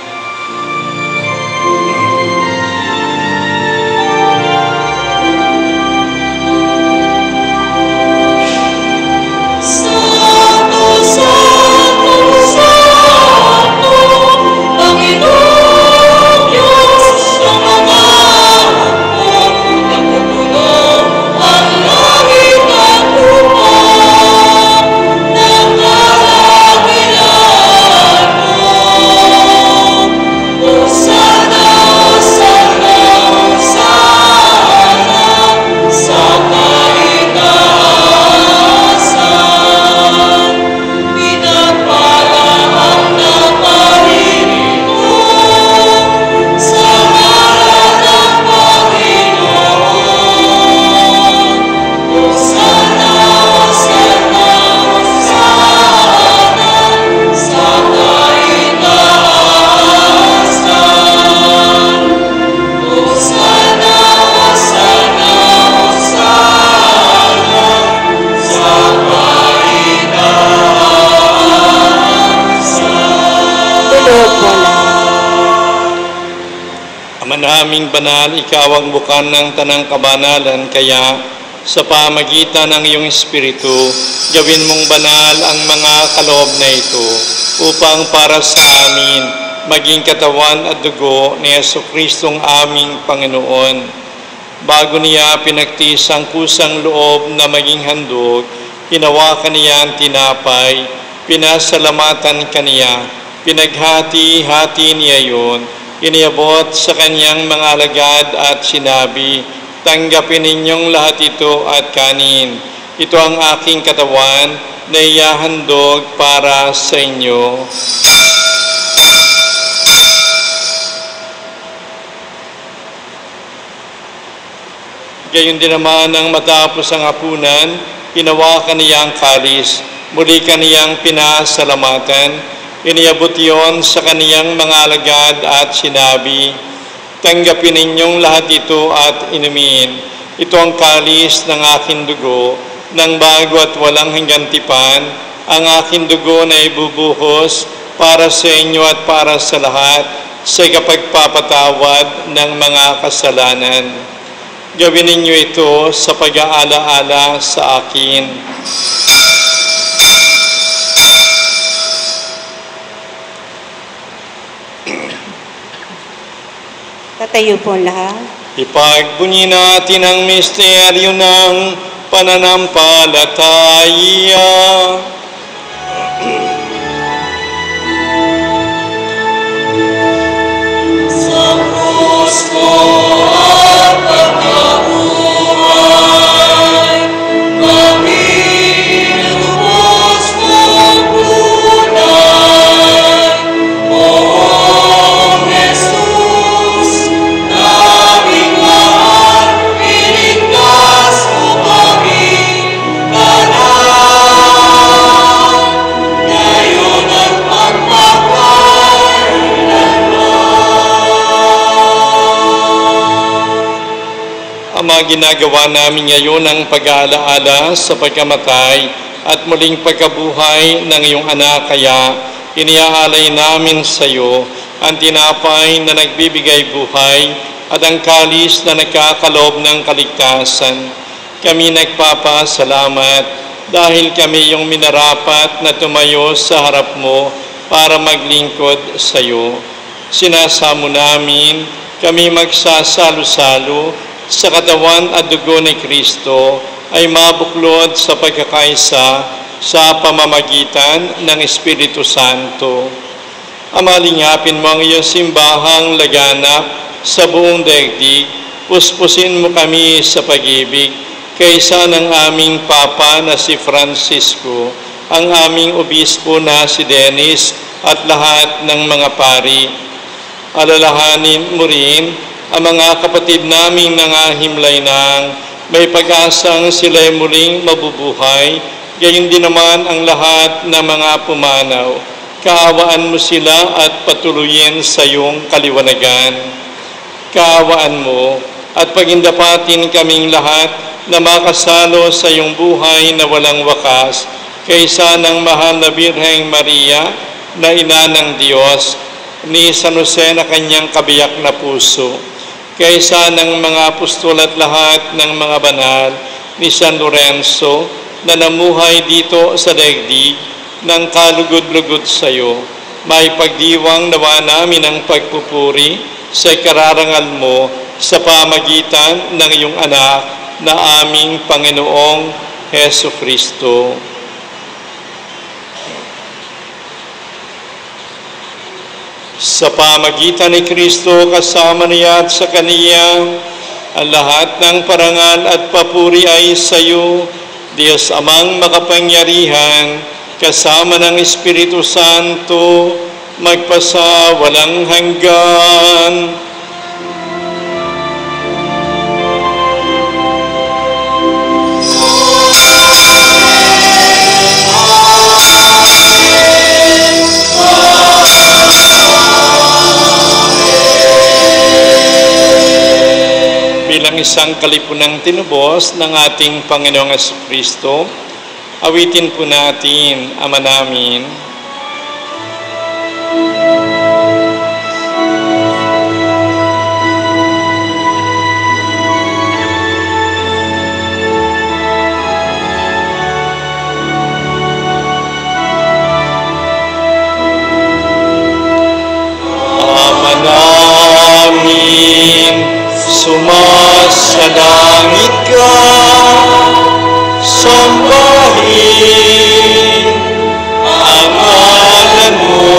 Aming banal, ikaw ang bukan ng tanang kabanalan, kaya sa pamagitan ng iyong Espiritu, gawin mong banal ang mga kaloob na ito, upang para sa amin maging katawan at dugo ni Jesucristong aming Panginoon. Bago niya pinagtiis ang kusang loob na maging handog, hinawakan niya ang tinapay, pinasalamatan kaniya, pinaghati-hati niya yun, iniabot sa kanyang mga alagad at sinabi, tanggapin ninyong lahat ito at kanin. Ito ang aking katawan na iyahandog para sa inyo. Gayon din naman nang matapos ang hapunan, hinawakan niya ang kalis, muli kaniyang pinasalamatan, Iniabot iyon sa kaniyang mga alagad at sinabi, "Tanggapin ninyong lahat ito at inumin. Ito ang kalis ng aking dugo, ng bago at walang hanggantipan, ang aking dugo na ibubuhos para sa inyo at para sa lahat, sa kapagpapatawad ng mga kasalanan. Gawin ninyo ito sa pag-aala-ala sa akin." Tatayo po ang lahat. Ipagbunyi natin ang misteryo ng pananampalataya. Sa krus mo at pagkabuhay, kami lubos mong tunay. Poong Jesus, naming mahal, iligtas mo kami kanan, ngayon at Ama, ginagawa namin ngayon ang pag-aalaala sa pagkamatay at muling pagkabuhay ng iyong anak, kaya iniaalay namin sa iyo ang tinapay na nagbibigay buhay at ang kalis na nagkakalob ng kaligtasan. Kami nagpapasalamat dahil kami yung minarapat na tumayo sa harap mo para maglingkod sa iyo. Sinasamo namin kami magsasalo-salo sa katawan at dugo ni Kristo ay mabuklod sa pagkakaisa sa pamamagitan ng Espiritu Santo. Ama, lingapin mo ang iyong simbahang laganap sa buong daigdig. Puspusin mo kami sa pag-ibig kaysa ng aming Papa na si Francisco, ang aming Obispo na si Dennis at lahat ng mga pari. Alalahanin mo rin ang mga kapatid naming nangahimlay ng may pag-asang sila'y muling mabubuhay, gayon din naman ang lahat ng mga pumanaw. Kaawaan mo sila at patuloyin sa iyong kaliwanagan. Kaawaan mo at pagindapatin kaming lahat na makasalo sa iyong buhay na walang wakas, kaysa ng mahal na Birheng Maria na ina ng Diyos, ni San Jose na kanyang kabiyak na puso, kaysa ng mga apostol at lahat ng mga banal, ni San Lorenzo na namuhay dito sa daigdig ng kalugod-lugod sa iyo. May pagdiwang nawa namin ang pagpupuri sa kararangal mo sa pamagitan ng iyong anak na aming Panginoong Heso Kristo. Sa pamagitan ni Kristo, kasama niya at sa Kaniya, ang lahat ng parangal at papuri ay sa iyo, Diyos Amang makapangyarihan, kasama ng Espiritu Santo, magpasa walang hanggan. Bilang isang kalipunang tinubos ng ating Panginoong Jesucristo, awitin po natin, Ama namin. Ama namin, sumasalangit ka, sambahin ang ngalan mo,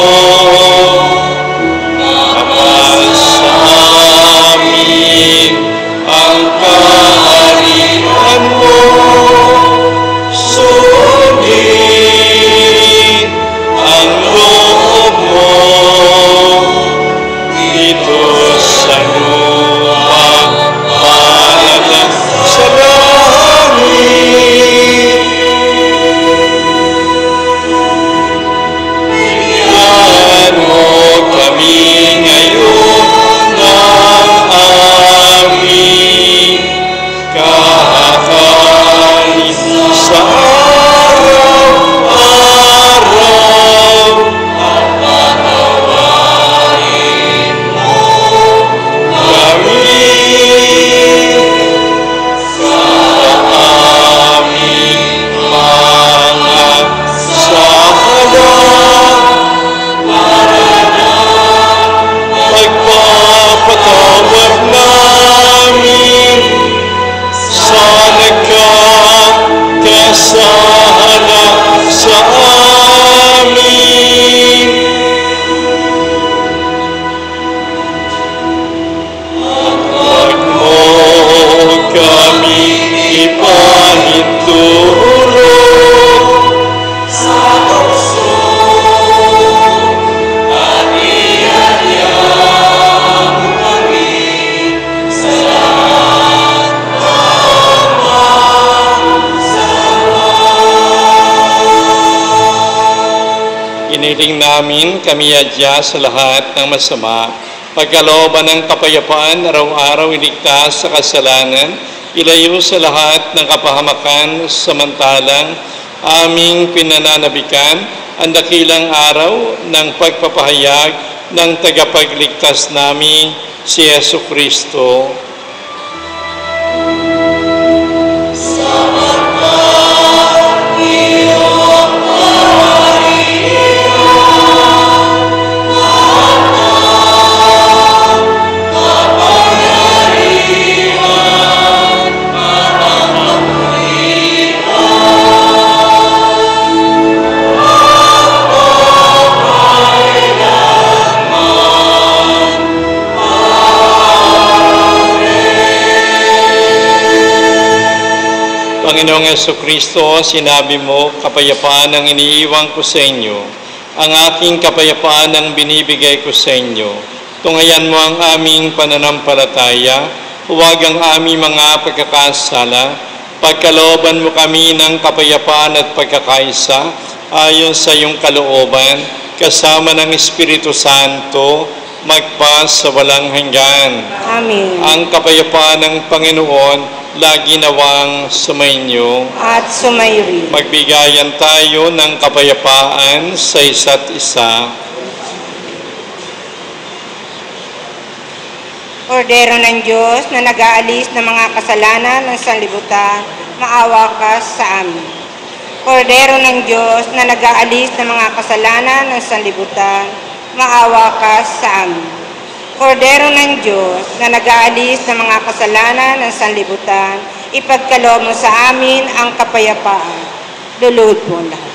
Hiniling namin kami adya sa lahat ng masama. Pagkalooban ng kapayapaan, araw-araw iligtas sa kasalanan, ilayo sa lahat ng kapahamakan, samantalang aming pinananabikan ang dakilang araw ng pagpapahayag ng tagapagligtas namin, si Yesu Kristo. Panginoong Jesucristo, sinabi mo, kapayapaan ang iniiwan ko sa inyo. Ang aking kapayapaan ang binibigay ko sa inyo. Tunghayan mo ang aming pananampalataya, huwag ang aming mga pagkakasala. Pagkalooban mo kami ng kapayapaan at pagkakaisa, ayon sa iyong kalooban, kasama ng Espiritu Santo, magpa sa walang hanggan. Amen. Ang kapayapaan ng Panginoon, lagi nawang sumainyo. At sumairi. Magbigayan tayo ng kapayapaan sa isa't isa. Kordero ng Diyos na nag-aalis ng mga kasalanan ng sanlibutan, maawa ka sa amin. Kordero ng Diyos na nag-aalis ng mga kasalanan ng sanlibutan, maawa ka sa amin. Kordero ng Diyos na nag-aalis ng mga kasalanan ng sanlibutan, ipagkaloob mo sa amin ang kapayapaan. Luluhod po ang lahat.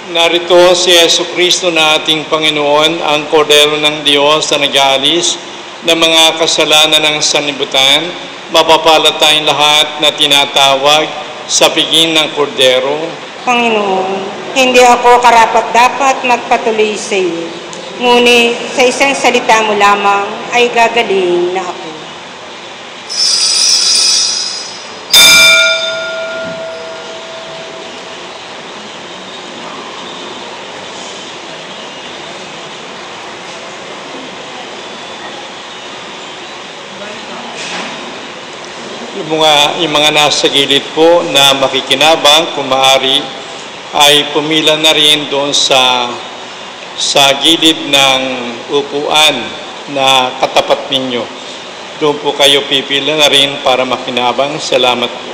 Narito si Yesu Kristo na ating Panginoon, ang Kordero ng Diyos na nag-aalis ng mga kasalanan ng sanlibutan. Mapapalad tayong lahat na tinatawag sa piging ng Kordero. Panginoon, hindi ako karapat-dapat magpatuloy sa iyo. Ngunit sa isang salita mo lamang ay gagaling na ako. Yung mga nasa gilid po na makikinabang, kung maaari, ay pumila na rin doon sa gilid ng upuan na katapat ninyo. Doon po kayo pipila na rin para makinabang. Salamat po.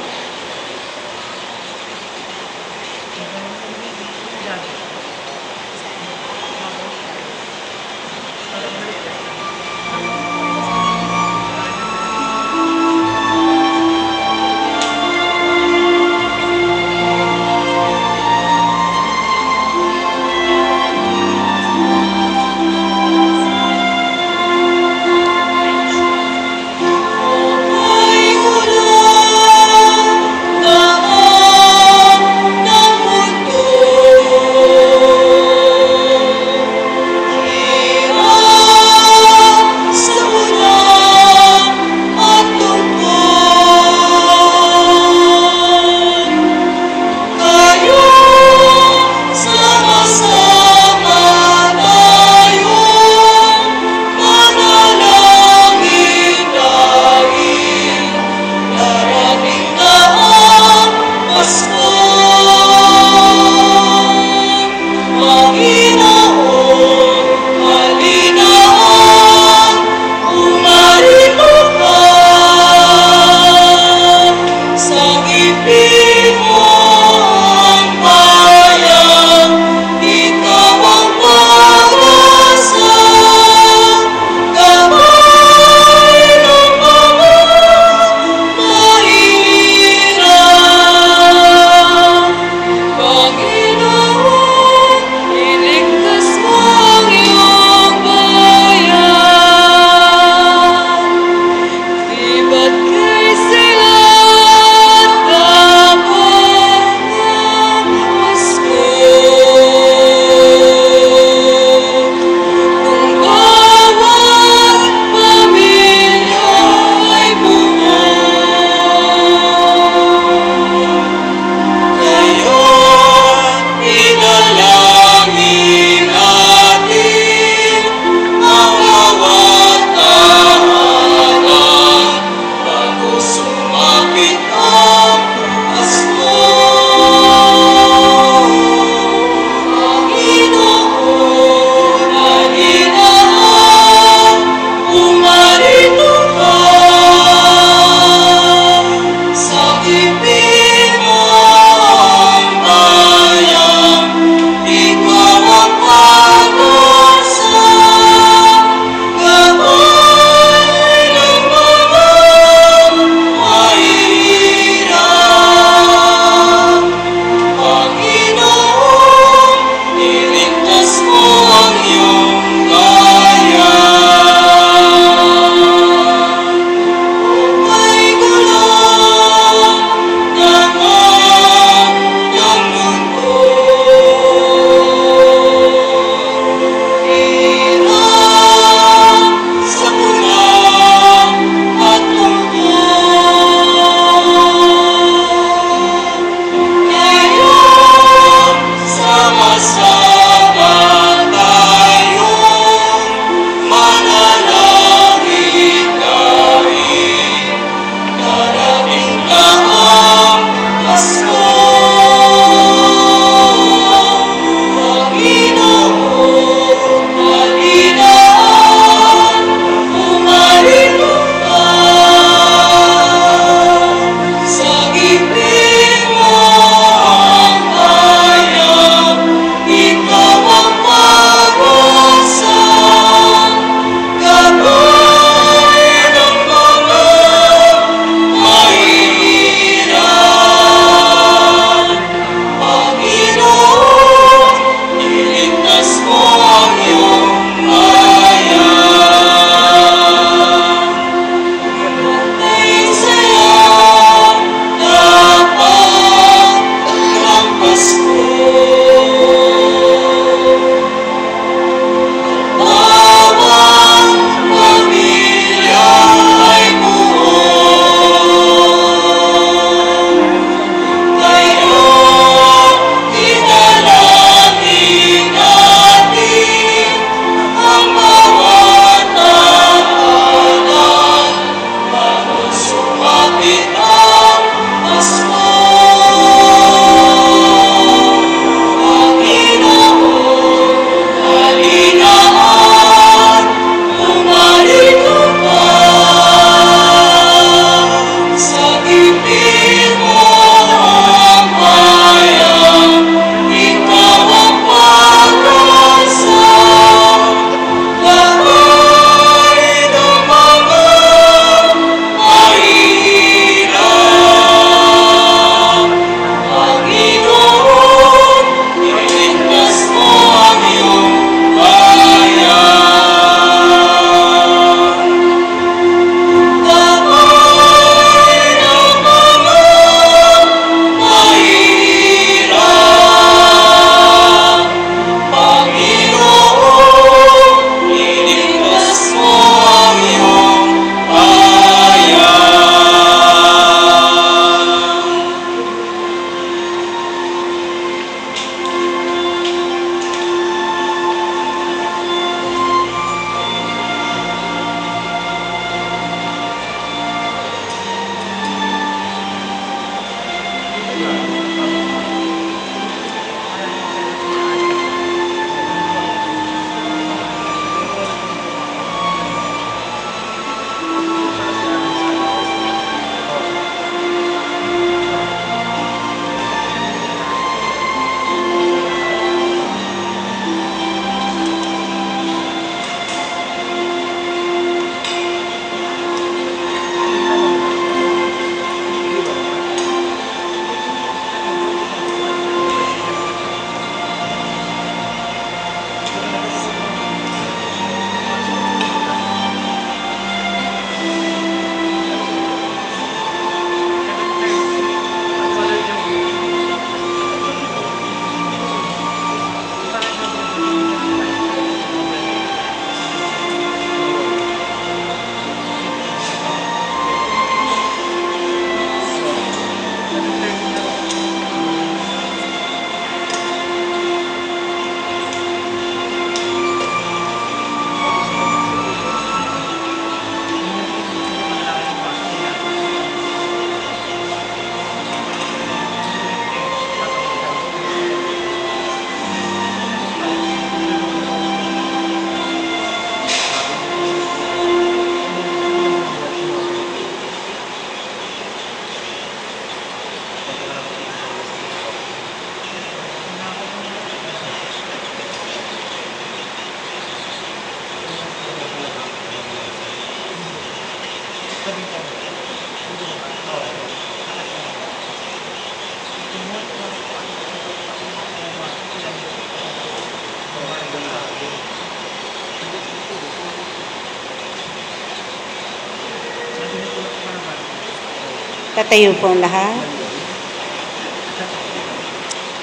Tatayo po ang lahat.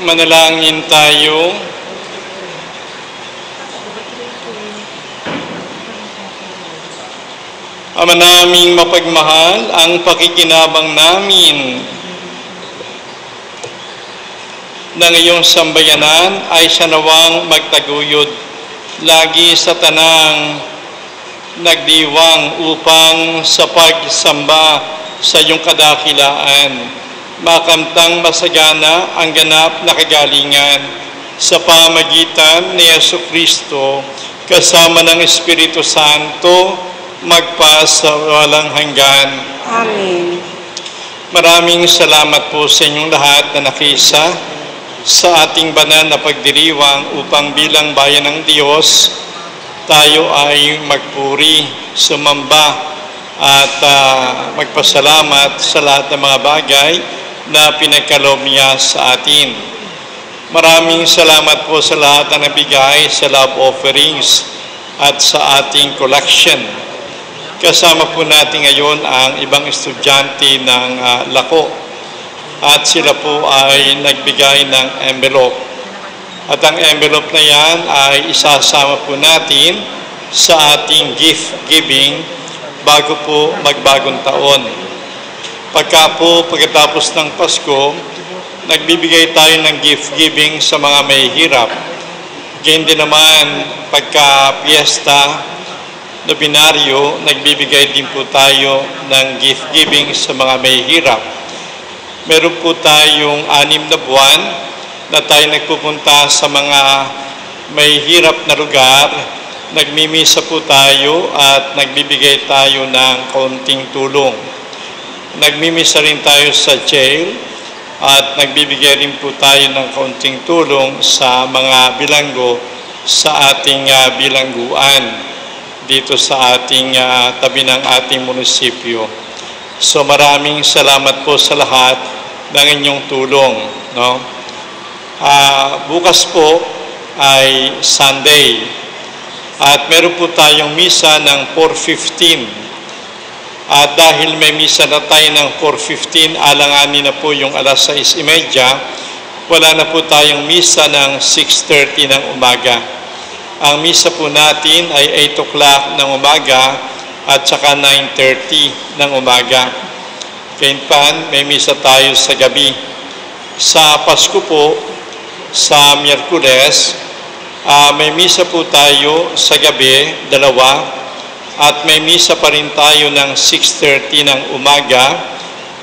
Manalangin tayo. Ama naming mapagmahal, ang pakikinabang namin ng iyong sambayanan ay sanawang magtaguyod lagi sa tanang nagdiwang upang sa pagsamba sa iyong kadakilaan makamtang masagana ang ganap na kagalingan sa pamagitan ni Jesucristo kasama ng Espiritu Santo magpasa walang hanggan. Amen. Maraming salamat po sa inyong lahat na nakisa sa ating banal na pagdiriwang upang bilang bayan ng Diyos tayo ay magpuri, sumamba at magpasalamat sa lahat ng mga bagay na pinagkaloob niya sa atin. Maraming salamat po sa lahat na nabigay sa love offerings at sa ating collection. Kasama po natin ngayon ang ibang estudyante ng Lako at sila po ay nagbigay ng envelope. At ang envelope na yan ay isasama po natin sa ating gift giving bago po magbagong taon. Pagkatapos ng Pasko, nagbibigay tayo ng gift giving sa mga may hirap. Ganyan din naman pagka piyesta na binaryo, nagbibigay din po tayo ng gift giving sa mga may hirap. Meron po tayong 6 na buwan na tayo nagpupunta sa mga may hirap na lugar. Nagmimisa po tayo at nagbibigay tayo ng kaunting tulong. Nagmimisa rin tayo sa jail at nagbibigay rin po tayo ng kaunting tulong sa mga bilanggo sa ating bilangguan dito sa ating tabi ng ating munisipyo. So maraming salamat po sa lahat ng inyong tulong. No? Bukas po ay Sunday at meron po tayong misa ng 4:15. At dahil may misa na tayo ng 4:15, alanganin na po yung 6:30, wala na po tayong misa ng 6:30 ng umaga. Ang misa po natin ay 8 o'clock ng umaga at saka 9:30 ng umaga. Kaya may misa tayo sa gabi. Sa Pasko po, sa Miyerkules, may misa po tayo sa gabi, 2, at may misa pa rin tayo ng 6:30 ng umaga,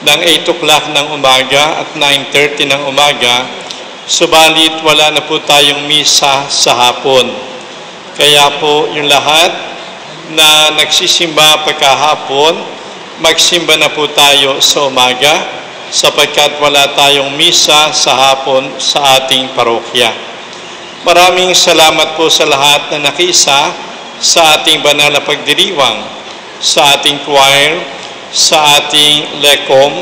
ng 8 o'clock ng umaga at 9:30 ng umaga. Subalit wala na po tayong misa sa hapon. Kaya po yung lahat na nagsisimba pagkahapon, magsimba na po tayo sa umaga sapagkat wala tayong misa sa hapon sa ating parokya. Maraming salamat po sa lahat na nakisa sa ating banal na pagdiriwang, sa ating choir, sa ating LECOM,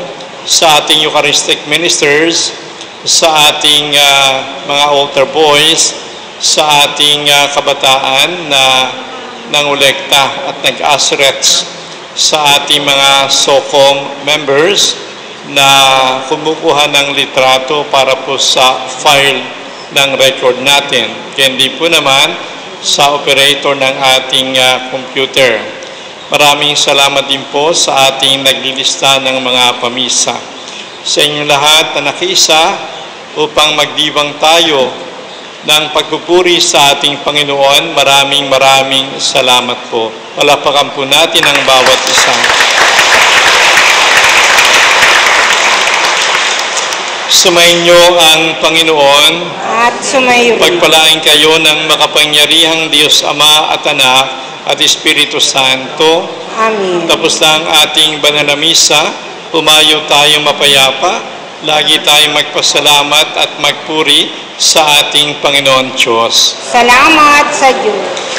sa ating Eucharistic ministers, sa ating mga altar boys, sa ating kabataan na nangolekta at nag-asrets, sa ating mga SOCOM members na kumukuha ng litrato para po sa file ng record natin. Hindi po naman sa operator ng ating computer. Maraming salamat din po sa ating naglilista ng mga pamisa. Sa inyong lahat na nakiisa upang magdiwang tayo ng pagpupuri sa ating Panginoon, maraming salamat po. Palapakan po natin ang bawat isa. Sumayin niyo ang Panginoon At sumayo rin. pagpalain kayo ng makapangyarihang Diyos Ama at Anak at Espiritu Santo. Amen. Tapos na ang ating banal na misa, pumayo tayong mapayapa, lagi tayong magpasalamat at magpuri sa ating Panginoon Diyos. Salamat sa Diyos.